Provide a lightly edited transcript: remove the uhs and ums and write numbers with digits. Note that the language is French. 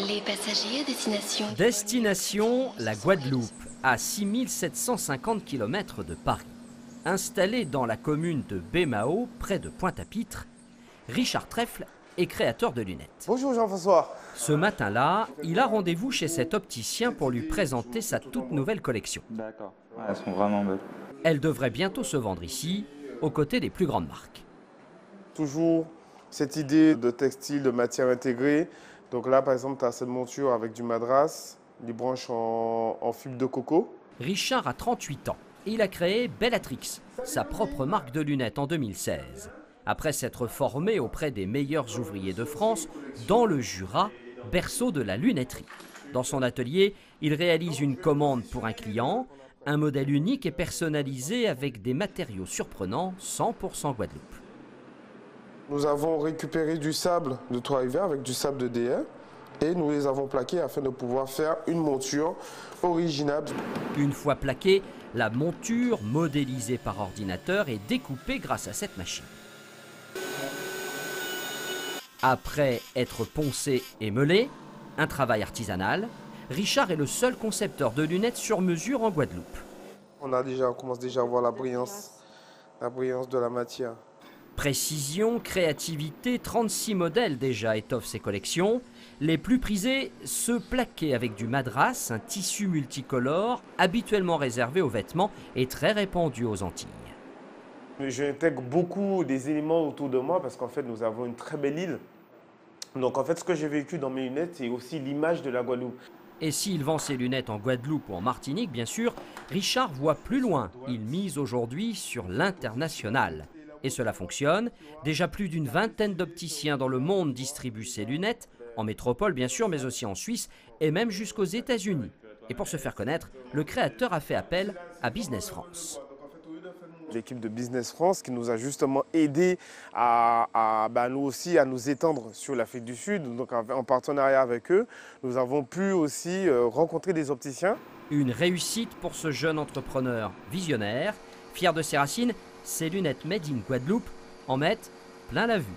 Les passagers à destination. Destination, la Guadeloupe, à 6750 km de Paris. Installé dans la commune de Baie-Mahault, près de Pointe-à-Pitre, Richard Trèfle est créateur de lunettes. Bonjour Jean-François. Ce matin-là, il a rendez-vous chez cet opticien pour lui présenter sa toute nouvelle collection. D'accord, ouais, elles sont vraiment belles. Elle devrait bientôt se vendre ici, aux côtés des plus grandes marques. Toujours cette idée de textile, de matière intégrée. Donc là, par exemple, tu as cette monture avec du madras, des branches en fibre de coco. Richard a 38 ans et il a créé Bellatrix, sa propre marque de lunettes en 2016. Après s'être formé auprès des meilleurs ouvriers de France, dans le Jura, berceau de la lunetterie. Dans son atelier, il réalise une commande pour un client, un modèle unique et personnalisé avec des matériaux surprenants, 100% Guadeloupe. Nous avons récupéré du sable de Trois-Rivières avec du sable de DR et nous les avons plaqués afin de pouvoir faire une monture originale. Une fois plaquée, la monture, modélisée par ordinateur, est découpée grâce à cette machine. Après être poncée et meulée, un travail artisanal, Richard est le seul concepteur de lunettes sur mesure en Guadeloupe. On commence déjà à voir la brillance de la matière. Précision, créativité, 36 modèles déjà étoffent ses collections. Les plus prisés, ceux plaqués avec du madras, un tissu multicolore, habituellement réservé aux vêtements et très répandu aux Antilles. J'intègre beaucoup des éléments autour de moi parce qu'en fait, nous avons une très belle île. Donc en fait, ce que j'ai vécu dans mes lunettes, c'est aussi l'image de la Guadeloupe. Et s'il vend ses lunettes en Guadeloupe ou en Martinique, bien sûr, Richard voit plus loin. Il mise aujourd'hui sur l'international. Et cela fonctionne. Déjà plus d'une vingtaine d'opticiens dans le monde distribuent ses lunettes, en métropole bien sûr, mais aussi en Suisse et même jusqu'aux États-Unis. Et pour se faire connaître, le créateur a fait appel à Business France. L'équipe de Business France qui nous a justement aidé à nous aussi à nous étendre sur l'Afrique du Sud. Donc en partenariat avec eux, nous avons pu aussi rencontrer des opticiens. Une réussite pour ce jeune entrepreneur visionnaire, fier de ses racines. Ces lunettes made in Guadeloupe en mettent plein la vue.